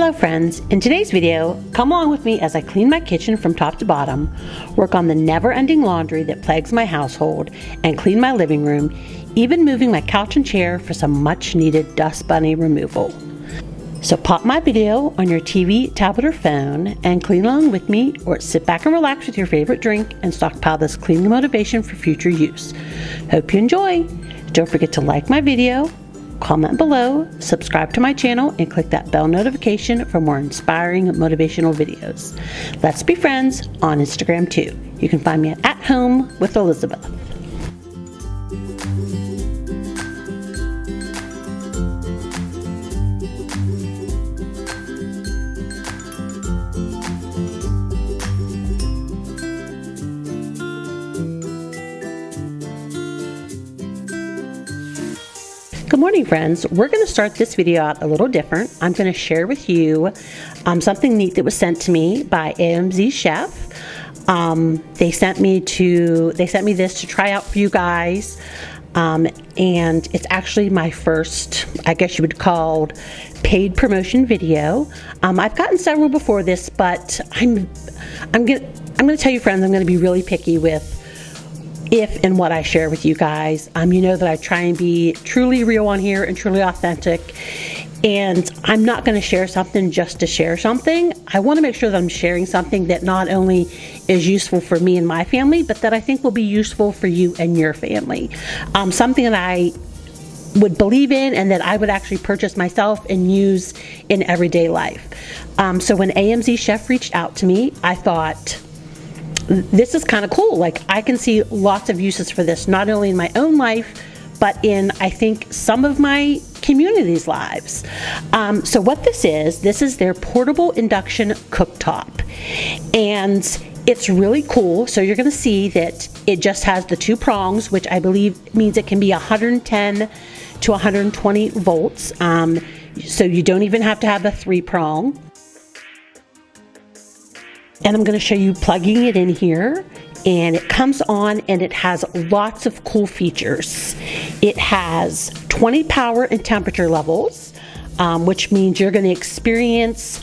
Hello friends, in today's video, come along with me as I clean my kitchen from top to bottom, work on the never-ending laundry that plagues my household, and clean my living room, even moving my couch and chair for some much-needed dust bunny removal. So pop my video on your TV, tablet, or phone and clean along with me, or sit back and relax with your favorite drink and stockpile this cleaning motivation for future use. Hope you enjoy! Don't forget to like my video, comment below, subscribe to my channel, and click that bell notification for more inspiring motivational videos. Let's be friends on Instagram too. You can find me at Home with Elizabeth. Good morning friends. We're going to start this video out a little different. I'm going to share with you something neat that was sent to me by AMZChef. They sent me this to try out for you guys, and it's actually my first, I guess you would call, paid promotion video. I've gotten several before this, but I'm going to tell you friends, I'm going to be really picky with if and what I share with you guys. You know that I try and be truly real on here and truly authentic, and I'm not going to share something just to share something. I want to make sure that I'm sharing something that not only is useful for me and my family, but that I think will be useful for you and your family. Something that I would believe in and that I would actually purchase myself and use in everyday life. So when AMZChef reached out to me, I thought, this is kind of cool. Like, I can see lots of uses for this, not only in my own life, but in, I think, some of my community's lives. So what this is their portable induction cooktop. And it's really cool. So you're gonna see that it just has the two prongs, which I believe means it can be 110 to 120 volts. So you don't even have to have a 3-prong. And I'm going to show you plugging it in here, and it comes on and it has lots of cool features. It has 20 power and temperature levels, which means you're going to experience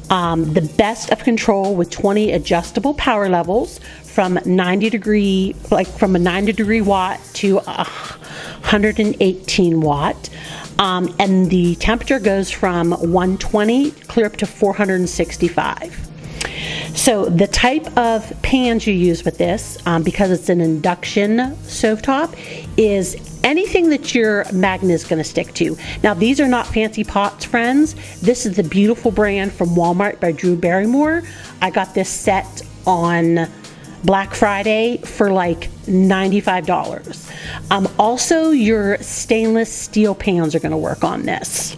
the best of control with 20 adjustable power levels from a 90 degree watt to 118 watt. And the temperature goes from 120 clear up to 465. So the type of pans you use with this, because it's an induction stovetop, is anything that your magnet is going to stick to. Now, these are not fancy pots, friends. This is the beautiful brand from Walmart by Drew Barrymore. I got this set on Black Friday for like $95. Also, your stainless steel pans are going to work on this.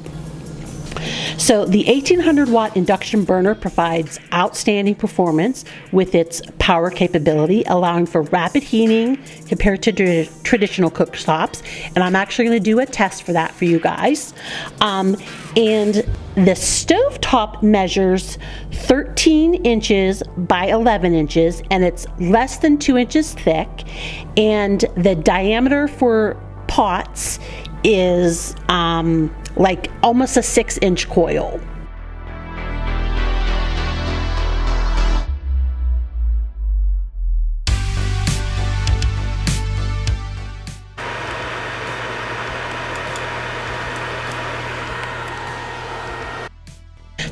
So the 1800 watt induction burner provides outstanding performance with its power capability, allowing for rapid heating compared to traditional cooktops. And I'm actually going to do a test for that for you guys. And the stovetop measures 13 inches by 11 inches, and it's less than 2 inches thick. And the diameter for pots is like almost a 6-inch coil.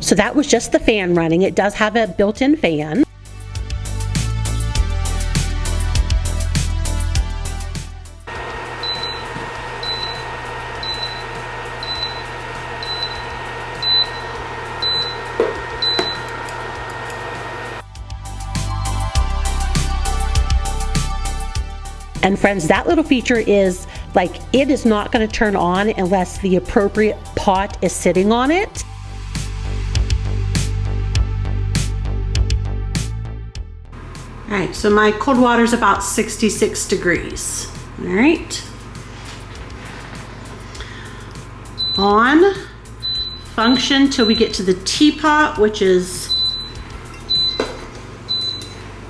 So that was just the fan running. It does have a built-in fan. And friends, that little feature is like, it is not going to turn on unless the appropriate pot is sitting on it. All right, so my cold water is about 66 degrees. All right. On, function till we get to the teapot, which is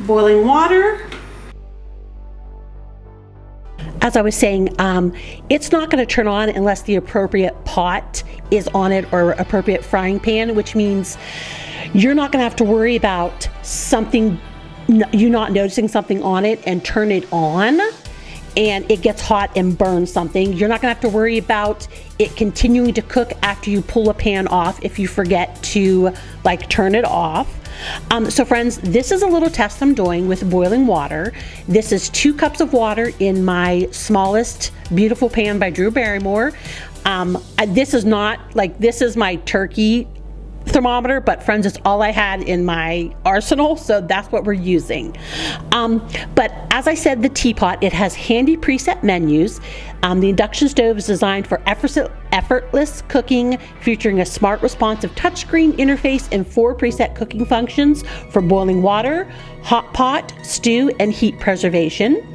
boiling water. As I was saying, it's not going to turn on unless the appropriate pot is on it or appropriate frying pan, which means you're not going to have to worry about something, you not noticing something on it and turn it on and it gets hot and burns something. You're not going to have to worry about it continuing to cook after you pull a pan off if you forget to like turn it off. So friends, this is a little test I'm doing with boiling water. This is 2 cups of water in my smallest beautiful pan by Drew Barrymore. This is not like, this is my turkey thermometer, but friends, it's all I had in my arsenal, so that's what we're using. But as I said, the teapot, it has handy preset menus. The induction stove is designed for effortless cooking, featuring a smart responsive touchscreen interface and 4 preset cooking functions for boiling water, hot pot, stew, and heat preservation.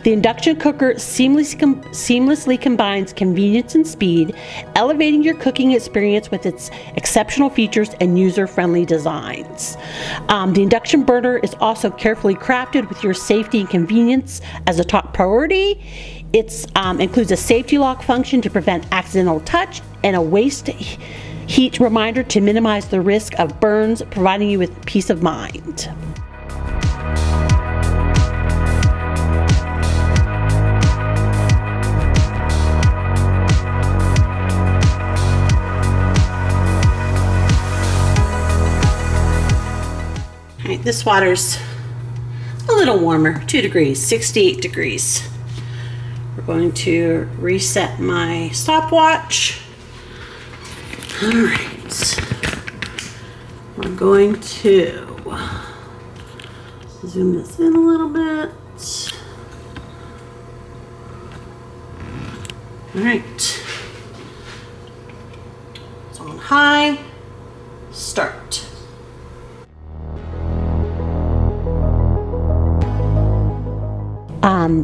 The induction cooker seamlessly combines convenience and speed, elevating your cooking experience with its exceptional features and user-friendly designs. The induction burner is also carefully crafted with your safety and convenience as a top priority. It includes a safety lock function to prevent accidental touch and a waste heat reminder to minimize the risk of burns, providing you with peace of mind. All right, this water's a little warmer, 2 degrees, 68 degrees. We're going to reset my stopwatch. All right, we're going to zoom this in a little bit. All right, it's on high, start.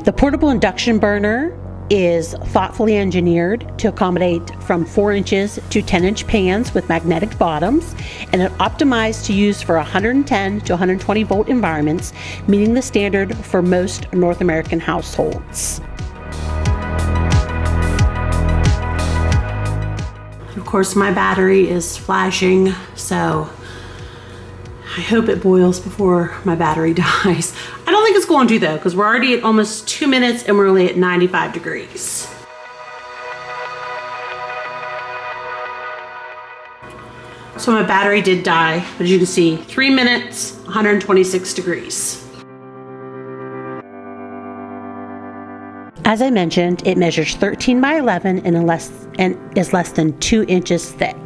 The portable induction burner is thoughtfully engineered to accommodate from 4 inches to 10-inch pans with magnetic bottoms, and it optimized to use for 110 to 120 volt environments, meeting the standard for most North American households. Of course, my battery is flashing, so I hope it boils before my battery dies. I don't think it's going to though, because we're already at almost 2 minutes and we're only at 95 degrees. So my battery did die, but as you can see, 3 minutes, 126 degrees. As I mentioned, it measures 13 by 11 and is less than 2 inches thick.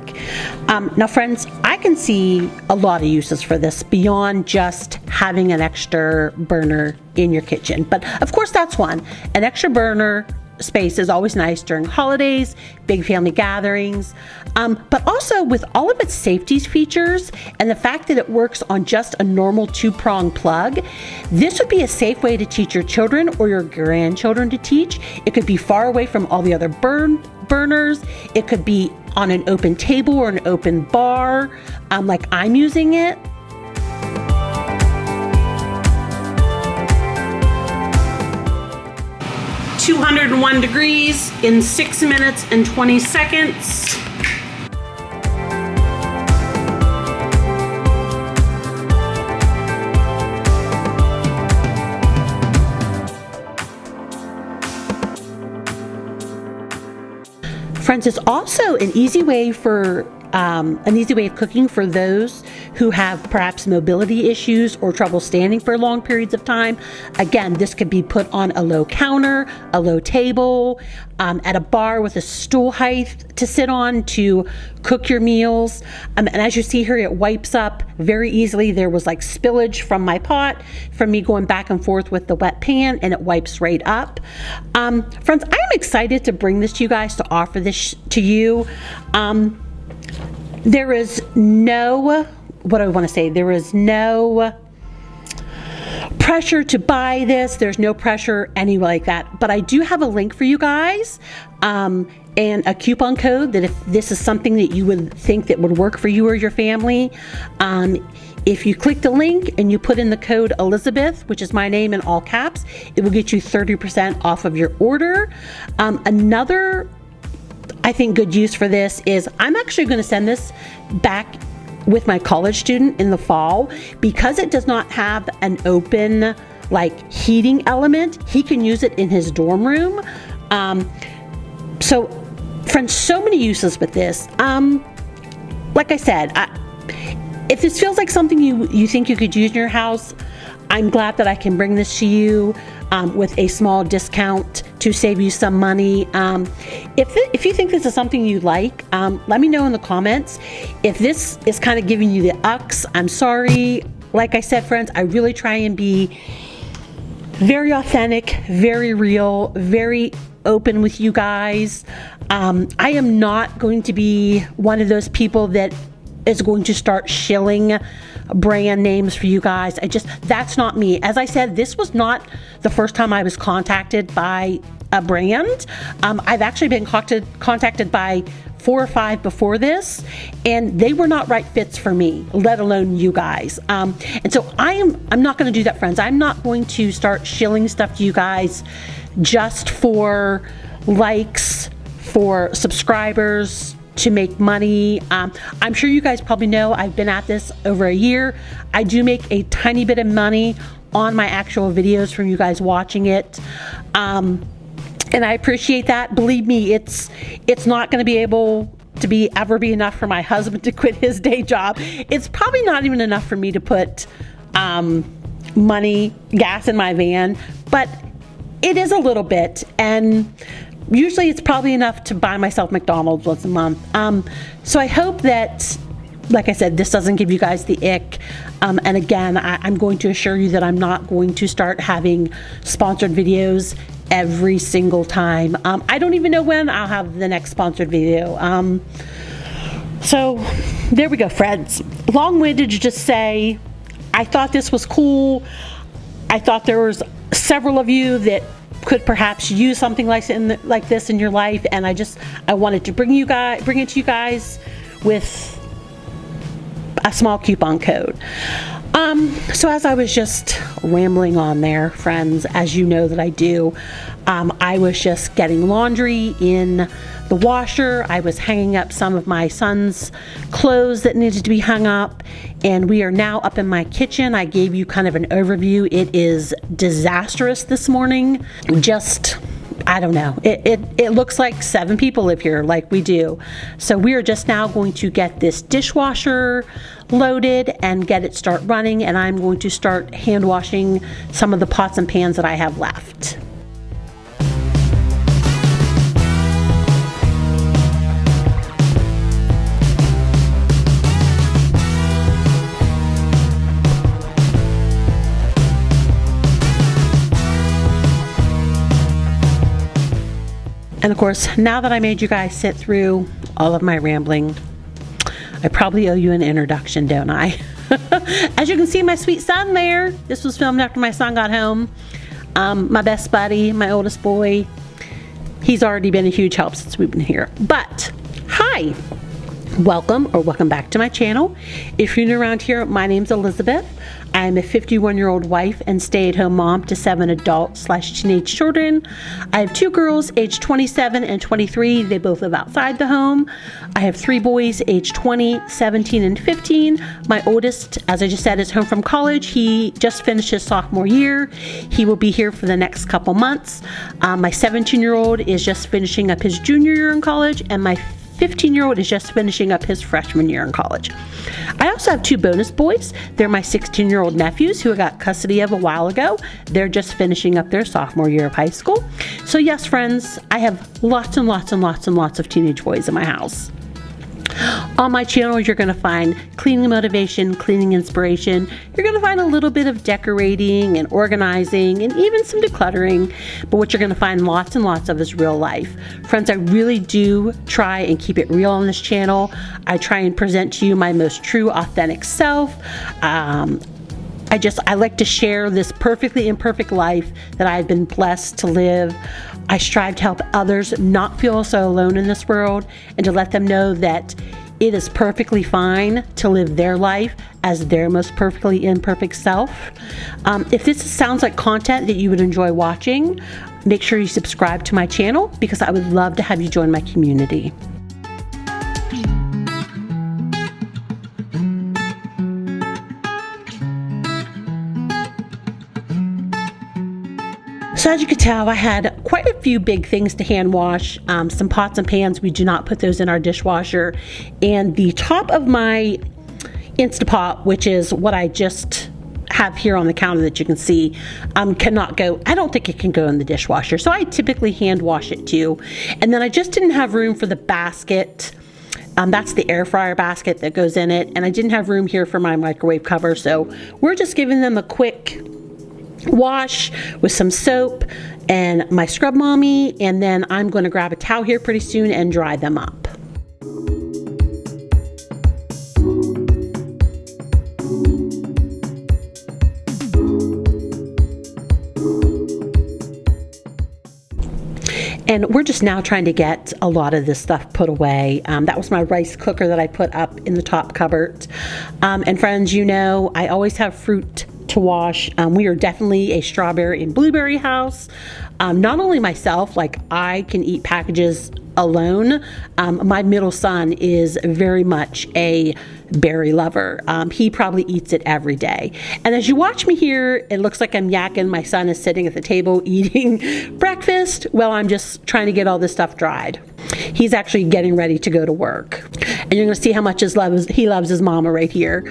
Now friends, I can see a lot of uses for this beyond just having an extra burner in your kitchen. But of course that's one. An extra burner space is always nice during holidays, big family gatherings, but also with all of its safety features and the fact that it works on just a normal 2-prong plug, this would be a safe way to teach your children or your grandchildren to teach. It could be far away from all the other burners. It could be on an open table or an open bar, like I'm using it. (201 degrees in 6 minutes and 20 seconds. Friends, it's also an easy way of cooking for those who have perhaps mobility issues or trouble standing for long periods of time. Again, this could be put on a low counter, a low table, at a bar with a stool height to sit on to cook your meals. And as you see here, it wipes up very easily. There was like spillage from my pot from me going back and forth with the wet pan, and it wipes right up. Friends, I am excited to bring this to you guys, to offer this to you. There is no, what do I want to say? There is no pressure to buy this. There's no pressure anyway like that. But I do have a link for you guys and a coupon code that if this is something that you would think that would work for you or your family, If you click the link and you put in the code Elizabeth, which is my name in all caps, it will get you 30% off of your order. Another, I think, good use for this is I'm actually going to send this back with my college student in the fall. Because it does not have an open like heating element, he can use it in his dorm room. So friends, so many uses with this. Like I said, if this feels like something you think you could use in your house, I'm glad that I can bring this to you with a small discount to save you some money. If you think this is something you like, let me know in the comments. If this is kind of giving you the ucks, I'm sorry. Like I said, friends, I really try and be very authentic, very real, very open with you guys. I am not going to be one of those people that is going to start shilling brand names for you guys. That's not me. As I said, this was not the first time I was contacted by a brand. I've actually been contacted by 4 or 5 before this, and they were not right fits for me, let alone you guys. And so I'm not going to do that, friends. I'm not going to start shilling stuff to you guys just for likes, for subscribers, to make money. I'm sure you guys probably know I've been at this over a year. I do make a tiny bit of money on my actual videos from you guys watching it. And I appreciate that. Believe me, it's not going to be able to ever be enough for my husband to quit his day job. It's probably not even enough for me to put gas in my van, but it is a little bit, and usually it's probably enough to buy myself McDonald's once a month. So I hope that, like I said, this doesn't give you guys the ick. And again, I'm going to assure you that I'm not going to start having sponsored videos every single time. I don't even know when I'll have the next sponsored video. So there we go, friends. Long-winded to just say, I thought this was cool. I thought there was several of you that could perhaps use something like this in your life, and I wanted to bring it to you guys with a small coupon code. So as I was just rambling on there, friends, as you know that I do, I was just getting laundry in the washer. I was hanging up some of my son's clothes that needed to be hung up, and we are now up in my kitchen. I gave you kind of an overview. It is disastrous this morning. I don't know. It looks like 7 people live here, like we do. So we are just now going to get this dishwasher loaded and get it start running, and I'm going to start hand washing some of the pots and pans that I have left. And of course, now that I made you guys sit through all of my rambling, I probably owe you an introduction, don't I? As you can see, my sweet son there. This was filmed after my son got home. My best buddy, my oldest boy, he's already been a huge help since we've been here. But, hi! Welcome back to my channel. If you're new around here, my name's Elizabeth. I'm a 51-year-old wife and stay-at-home mom to 7 adult/teenage children. I have 2 girls aged 27 and 23. They both live outside the home. I have 3 boys aged 20, 17, and 15. My oldest, as I just said, is home from college. He just finished his sophomore year. He will be here for the next couple months. My 17-year-old is just finishing up his junior year in college, and my 15-year-old is just finishing up his freshman year in college. I also have 2 bonus boys. They're my 16-year-old nephews who I got custody of a while ago. They're just finishing up their sophomore year of high school. So yes, friends, I have lots and lots and lots and lots of teenage boys in my house. On my channel, you're going to find cleaning motivation, cleaning inspiration. You're going to find a little bit of decorating and organizing and even some decluttering. But what you're going to find lots and lots of is real life. Friends, I really do try and keep it real on this channel. I try and present to you my most true, authentic self. I like to share this perfectly imperfect life that I've been blessed to live. I strive to help others not feel so alone in this world, and to let them know that It is perfectly fine to live their life as their most perfectly imperfect self. If this sounds like content that you would enjoy watching, make sure you subscribe to my channel because I would love to have you join my community. So as you can tell, I had quite a few big things to hand wash. Some pots and pans, we do not put those in our dishwasher. And the top of my Instapot, which is what I just have here on the counter that you can see, cannot go, I don't think it can go in the dishwasher. So I typically hand wash it too. And then I just didn't have room for the basket. That's the air fryer basket that goes in it. And I didn't have room here for my microwave cover. So we're just giving them a quick wash with some soap and my Scrub Mommy, and then I'm going to grab a towel here pretty soon and dry them up. And we're just now trying to get a lot of this stuff put away. That was my rice cooker that I put up in the top cupboard. And friends, you know, I always have fruit to wash. We are definitely a strawberry and blueberry house. Not only myself, like I can eat packages alone. My middle son is very much a berry lover. He probably eats it every day. And as you watch me here, it looks like I'm yakking. My son is sitting at the table eating breakfast. Well, I'm just trying to get all this stuff dried. He's actually getting ready to go to work. And you're gonna see how much he loves his mama right here.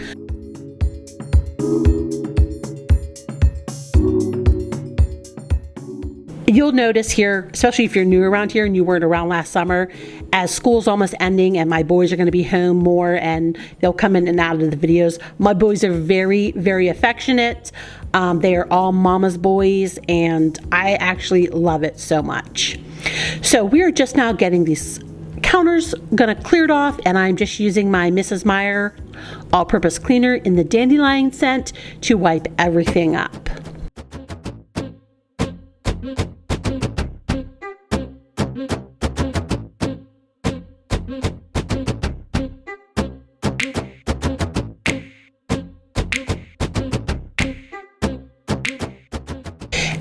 You'll notice here, especially if you're new around here and you weren't around last summer, as school's almost ending and my boys are going to be home more and they'll come in and out of the videos. My boys are very, very affectionate. They are all mama's boys and I actually love it so much. So we are just now getting these counters gonna clear it off, and I'm just using my Mrs. Meyer all-purpose cleaner in the dandelion scent to wipe everything up.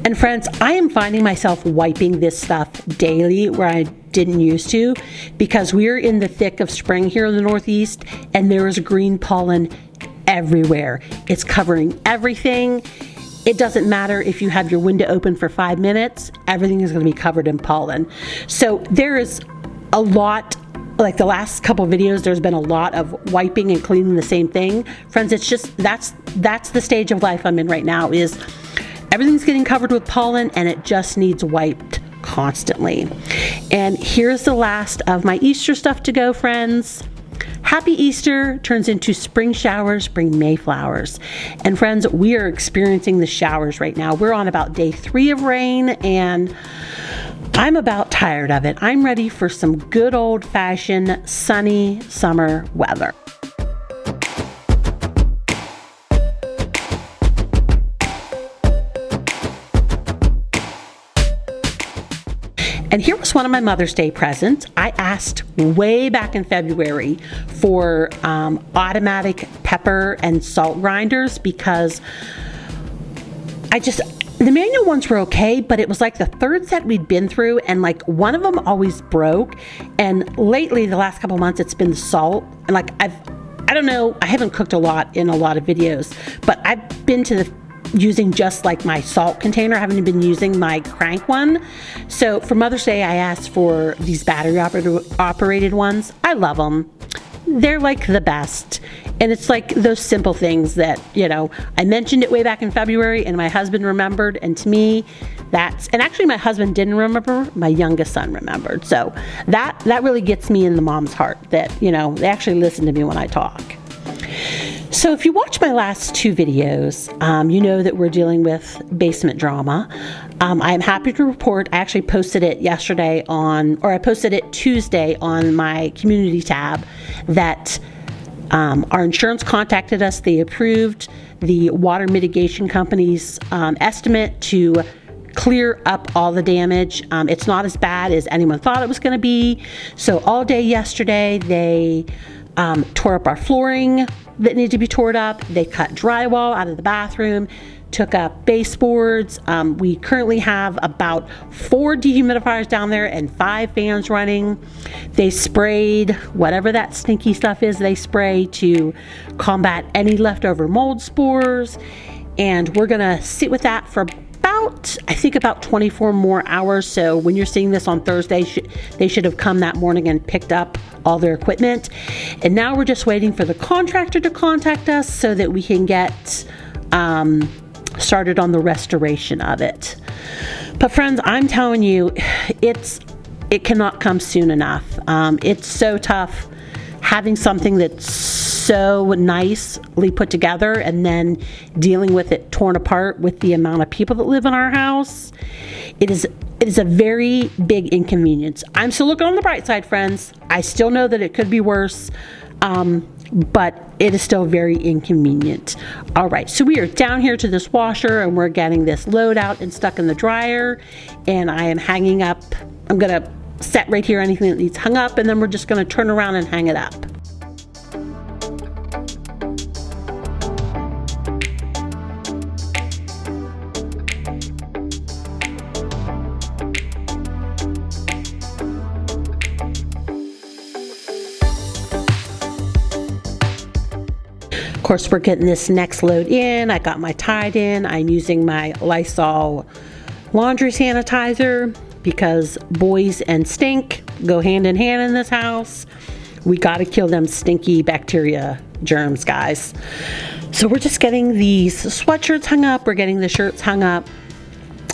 And friends, I am finding myself wiping this stuff daily where I didn't used to, because we're in the thick of spring here in the Northeast and there is green pollen everywhere. It's covering everything. It doesn't matter if you have your window open for 5 minutes, everything is going to be covered in pollen. So there is a lot, like the last couple videos, there's been a lot of wiping and cleaning the same thing. Friends, it's just, that's the stage of life I'm in right now, is everything's getting covered with pollen and it just needs wiped constantly. And here's the last of my Easter stuff to go, friends. Happy Easter turns into spring showers, bring Mayflowers. And friends, we are experiencing the showers right now. We're on about day 3 of rain and I'm about tired of it. I'm ready for some good old-fashioned sunny summer weather. And here was one of my Mother's Day presents. I asked way back in February for automatic pepper and salt grinders because the manual ones were okay, but it was like the 3rd set we'd been through and like one of them always broke. And lately, the last couple months, it's been the salt. And like I don't know, I haven't cooked a lot in a lot of videos, but I've been to using just like my salt container. I haven't been using my crank one. So for Mother's Day, I asked for these battery operated ones. I love them. They're like the best. And it's like those simple things that, you know, I mentioned it way back in February and my husband remembered. And to me, and actually my husband didn't remember, my youngest son remembered. So that really gets me in the mom's heart that, you know, they actually listen to me when I talk. So if you watch my last 2 videos, you know that we're dealing with basement drama. I am happy to report I actually posted it I posted it Tuesday on my community tab that our insurance contacted us. They approved the water mitigation company's estimate to clear up all the damage. It's not as bad as anyone thought it was going to be. So all day yesterday, they tore up our flooring that needed to be torn up. They cut drywall out of the bathroom, took up baseboards. We currently have about 4 dehumidifiers down there and 5 fans running. They sprayed whatever that stinky stuff is, they spray to combat any leftover mold spores. And we're gonna sit with that for about 24 more hours. So when you're seeing this on Thursday, they should have come that morning and picked up all their equipment. And now we're just waiting for the contractor to contact us so that we can get started on the restoration of it. But friends, I'm telling you, it cannot come soon enough. It's so tough having something that's so nicely put together and then dealing with it torn apart with the amount of people that live in our house. It is a very big inconvenience. I'm still looking on the bright side, friends. I still know that it could be worse, but it is still very inconvenient. All right, so we are down here to this washer and we're getting this load out and stuck in the dryer, and I am hanging up. I'm gonna set right here anything that needs hung up, and then we're just gonna turn around and hang it up. Of course, we're getting this next load in. I got my Tide in. I'm using my Lysol laundry sanitizer because boys and stink go hand in hand in this house. We got to kill them stinky bacteria germs, guys. So we're just getting these sweatshirts hung up. We're getting the shirts hung up.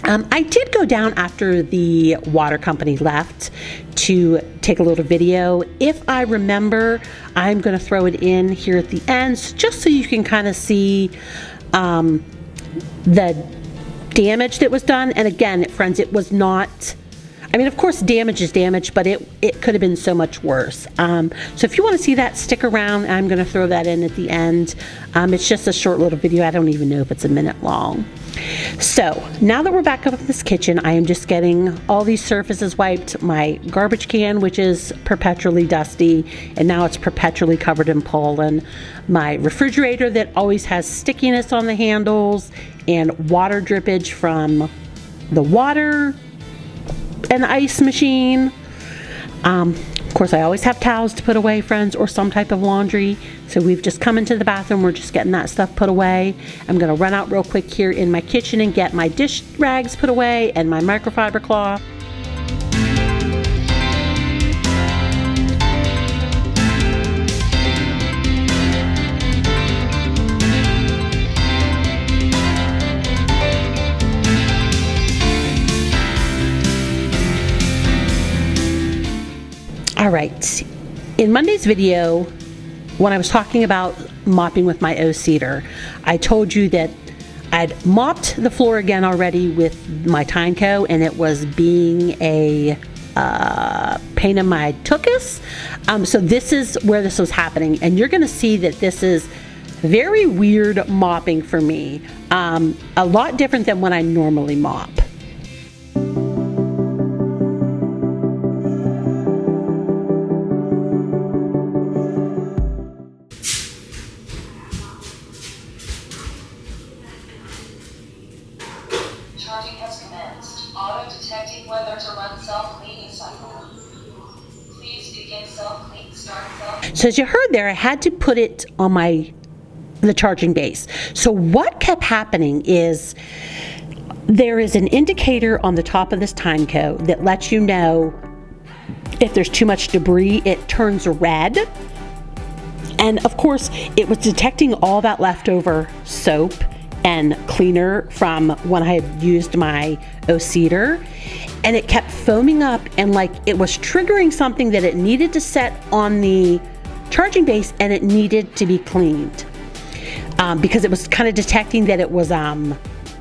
I did go down after the water company left to take a little video. If I remember, I'm going to throw it in here at the end just so you can kind of see the damage that was done. And again, friends, it was not, I mean, of course, damage is damage, but it could have been so much worse. So if you want to see that, stick around. I'm going to throw that in at the end. It's just a short little video. I don't even know if it's a minute long. So now that we're back up in this kitchen, I am just getting all these surfaces wiped. My garbage can, which is perpetually dusty, and now it's perpetually covered in pollen. My refrigerator that always has stickiness on the handles and water drippage from the water and ice machine. Of course, I always have towels to put away, friends, or some type of laundry. So we've just come into the bathroom. We're just getting that stuff put away. I'm going to run out real quick here in my kitchen and get my dish rags put away and my microfiber cloth. All right, in Monday's video, when I was talking about mopping with my O-Cedar, I told you that I'd mopped the floor again already with my Tyneco, and it was being a pain in my tuchus. So this is where this was happening, and you're gonna see that this is very weird mopping for me. A lot different than when I normally mop. Charging has commenced. Auto-detecting whether to run self-cleaning cycle. Please begin self-clean. Start self. So as you heard there, I had to put it on the charging base. So what kept happening is there is an indicator on the top of this Tyneco that lets you know if there's too much debris. It turns red. And of course, it was detecting all that leftover soap and cleaner from when I had used my O-Cedar, and it kept foaming up, and like it was triggering something that it needed to set on the charging base, and it needed to be cleaned because it was kind of detecting that it was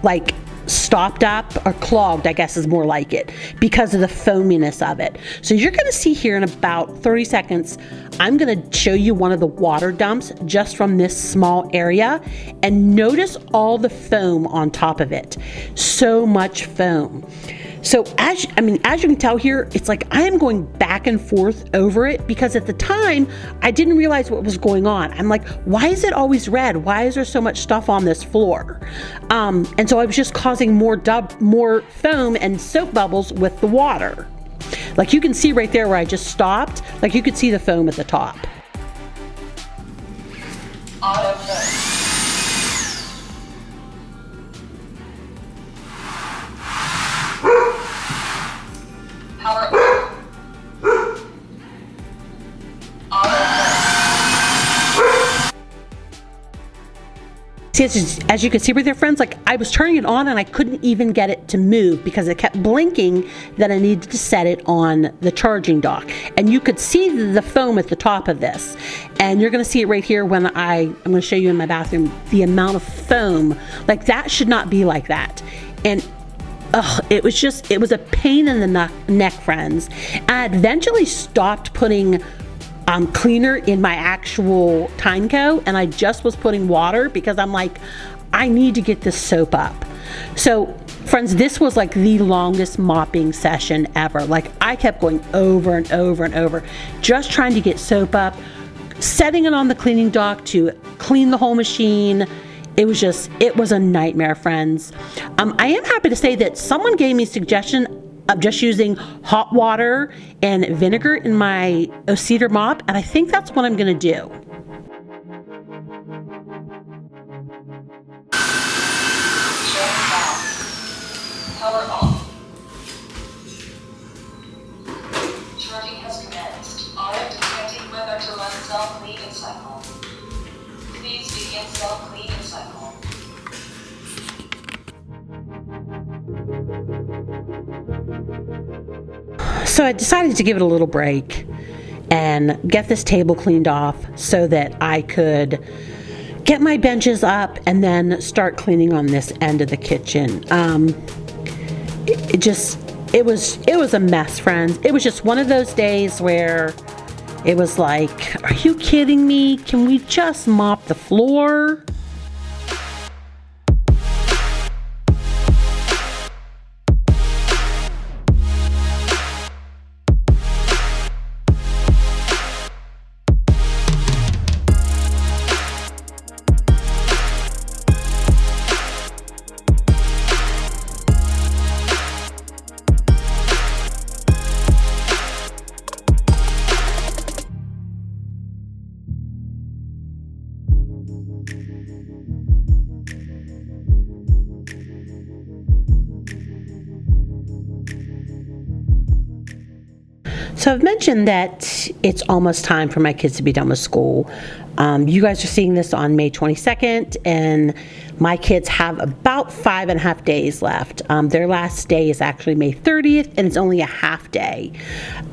like stopped up or clogged, I guess is more like it, because of the foaminess of it. So you're going to see here in about 30 seconds, I'm going to show you one of the water dumps just from this small area, and notice all the foam on top of it. So much foam. So as you can tell here, it's like I am going back and forth over it because at the time I didn't realize what was going on. I'm like, why is it always red? Why is there so much stuff on this floor? And so I was just causing more foam and soap bubbles with the water. Like you can see right there where I just stopped, like you could see the foam at the top. Autofill. Power on. See, as you can see right there, friends, like I was turning it on and I couldn't even get it to move because it kept blinking that I needed to set it on the charging dock. And you could see the foam at the top of this. And you're going to see it right here when I'm going to show you in my bathroom, the amount of foam. Like that should not be like that. And it was a pain in the neck, friends. And I eventually stopped putting cleaner in my actual Tyneco, and I just was putting water because I'm like, I need to get this soap up. So friends, this was like the longest mopping session ever. Like I kept going over and over and over, just trying to get soap up, setting it on the cleaning dock to clean the whole machine. It was a nightmare, friends. I am happy to say that someone gave me a suggestion of just using hot water and vinegar in my cedar mop, and I think that's what I'm gonna do. Power off. Charging has commenced. Auto detecting whether to run self-cleaning cycle. Please begin self-cleaning cycle. So I decided to give it a little break and get this table cleaned off so that I could get my benches up and then start cleaning on this end of the kitchen. It was a mess, friends. It was just one of those days where it was like, are you kidding me? Can we just mop the floor? So I've mentioned that it's almost time for my kids to be done with school. You guys are seeing this on May 22nd, and my kids have about 5.5 days left. Their last day is actually May 30th, and it's only a half day.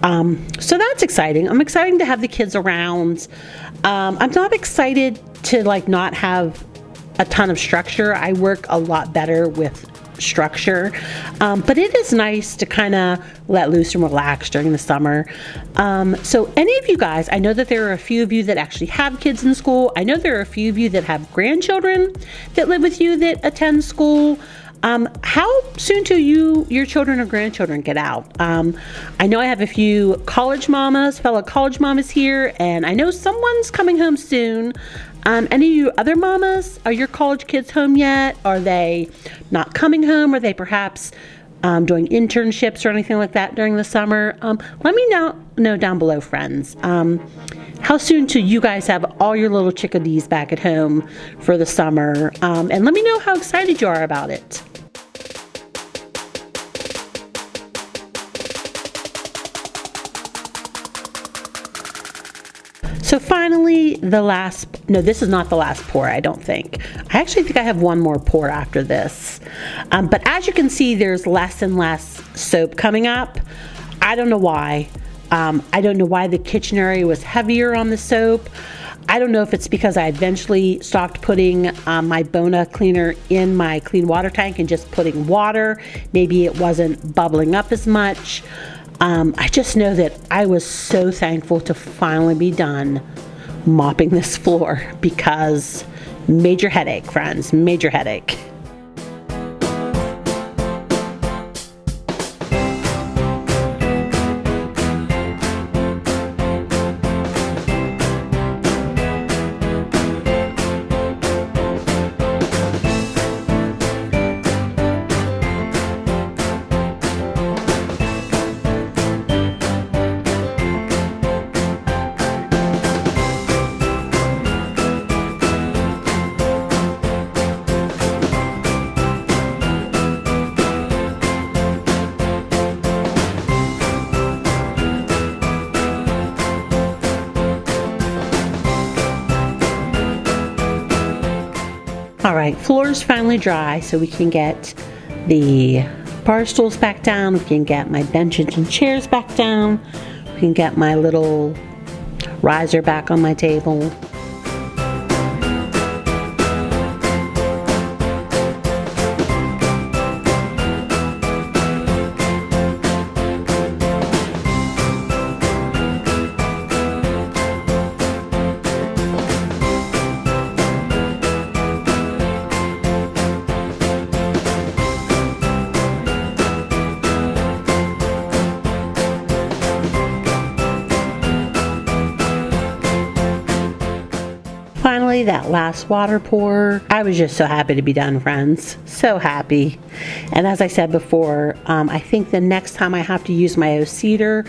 So that's exciting. I'm excited to have the kids around. I'm not excited to not have a ton of structure. I work a lot better with structure, but it is nice to kind of let loose and relax during the summer. So any of you guys, I know that there are a few of you that actually have kids in school. I know there are a few of you that have grandchildren that live with you that attend school. How soon do your children or grandchildren get out? I know I have a few fellow college mamas here, and I know someone's coming home soon. Any of you other mamas, are your college kids home yet? Are they not coming home? Are they perhaps doing internships or anything like that during the summer? Let me know down below, friends. How soon do you guys have all your little chickadees back at home for the summer? And let me know how excited you are about it. So finally, this is not the last pour, I don't think. I actually think I have one more pour after this. But as you can see, there's less and less soap coming up. I don't know why. I don't know why the kitchen area was heavier on the soap. I don't know if it's because I eventually stopped putting my Bona cleaner in my clean water tank and just putting water. Maybe it wasn't bubbling up as much. I just know that I was so thankful to finally be done mopping this floor because major headache, friends, major headache. All right, floor is finally dry, so we can get the bar stools back down. We can get my benches and chairs back down. We can get my little riser back on my table. Finally, that last water pour, I was just so happy to be done, friends. So happy. And as I said before, I think the next time I have to use my cedar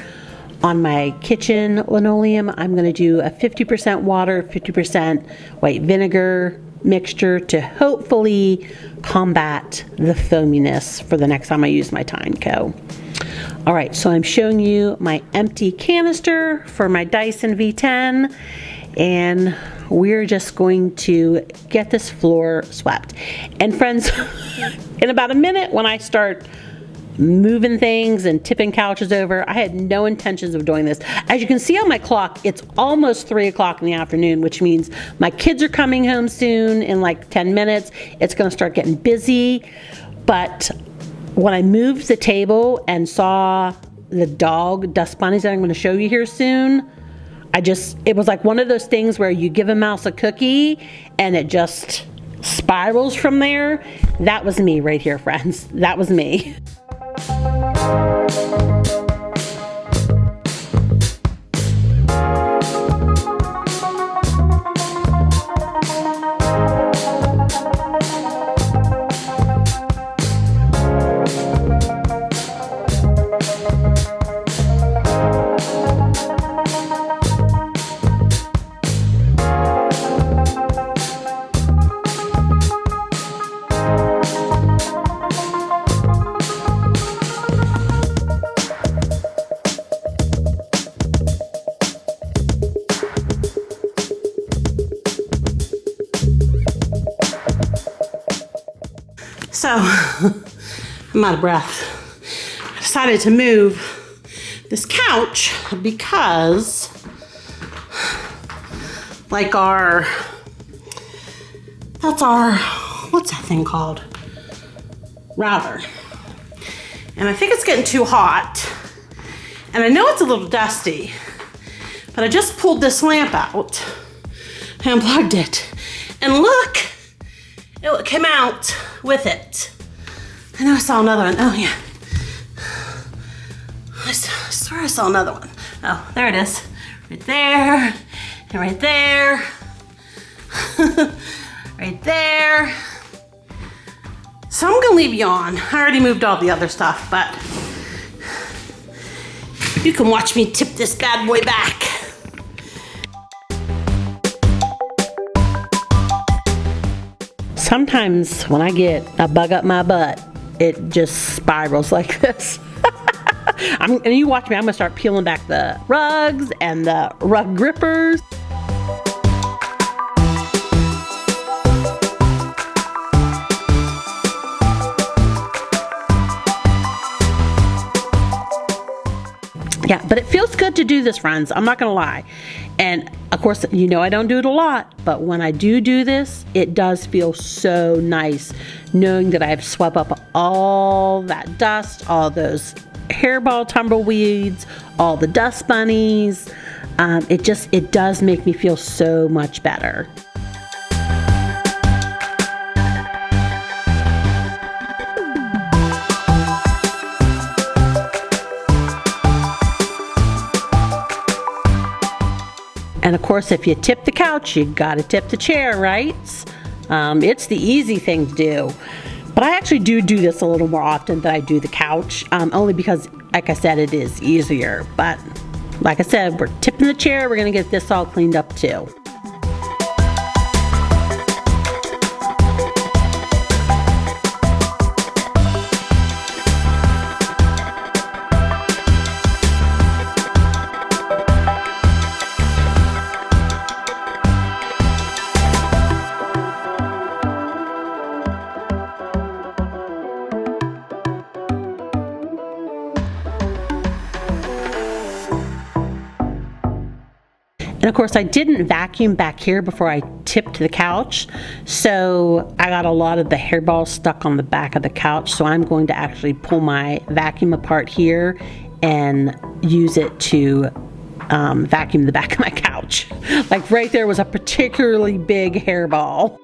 on my kitchen linoleum, I'm going to do a 50% water, 50% white vinegar mixture to hopefully combat the foaminess for the next time I use my Tyneco. All right, so I'm showing you my empty canister for my Dyson V10, and we're just going to get this floor swept. And friends, in about a minute when I start moving things and tipping couches over, I had no intentions of doing this. As you can see on my clock, it's almost 3 o'clock in the afternoon, which means my kids are coming home soon in like 10 minutes. It's gonna start getting busy. But when I moved the table and saw the dog dust bunnies that I'm gonna show you here soon, it was like one of those things where you give a mouse a cookie and it just spirals from there. That was me right here, friends. That was me. So, I'm out of breath. I decided to move this couch because, like what's that thing called? Router. And I think it's getting too hot. And I know it's a little dusty, but I just pulled this lamp out and unplugged it. And look, it came out with it. I know I saw another one. Oh yeah. I swear I saw another one. Oh, there it is. Right there, and right there. Right there. So I'm gonna leave you on. I already moved all the other stuff, but you can watch me tip this bad boy back. Sometimes when I get a bug up my butt, it just spirals like this. And you watch me, I'm gonna start peeling back the rugs and the rug grippers. Yeah, but it feels good to do this, friends. I'm not gonna lie. And of course, you know I don't do it a lot, but when I do this, it does feel so nice knowing that I've swept up all that dust, all those hairball tumbleweeds, all the dust bunnies. It does make me feel so much better. And of course, if you tip the couch, you gotta tip the chair, right? It's the easy thing to do. But I actually do this a little more often than I do the couch, only because, like I said, it is easier. But like I said, we're tipping the chair, we're gonna get this all cleaned up too. And of course, I didn't vacuum back here before I tipped the couch, so I got a lot of the hairballs stuck on the back of the couch. So I'm going to actually pull my vacuum apart here and use it to vacuum the back of my couch. Like right there was a particularly big hairball.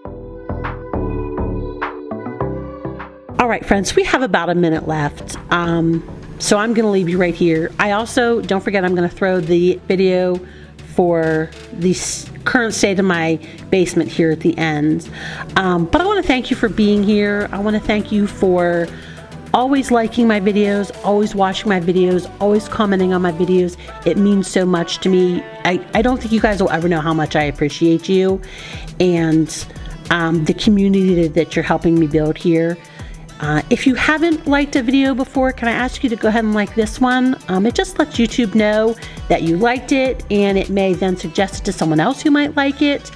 All right, friends, we have about a minute left. So I'm going to leave you right here. I also, don't forget, I'm going to throw the video for the current state of my basement here at the end. But I want to thank you for being here. I want to thank you for always liking my videos, always watching my videos, always commenting on my videos. It means so much to me. I don't think you guys will ever know how much I appreciate you and the community that you're helping me build here. If you haven't liked a video before, can I ask you to go ahead and like this one? It just lets YouTube know that you liked it, and it may then suggest it to someone else who might like it.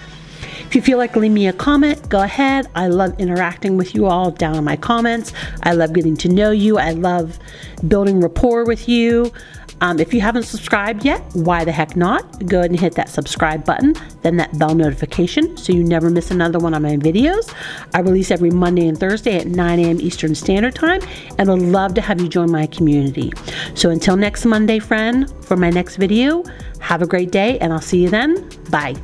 If you feel like leaving me a comment, go ahead. I love interacting with you all down in my comments. I love getting to know you. I love building rapport with you. If you haven't subscribed yet, why the heck not? Go ahead and hit that subscribe button, then that bell notification so you never miss another one of my videos. I release every Monday and Thursday at 9 a.m. Eastern Standard Time, and I'd love to have you join my community. So until next Monday, friend, for my next video, have a great day, and I'll see you then. Bye.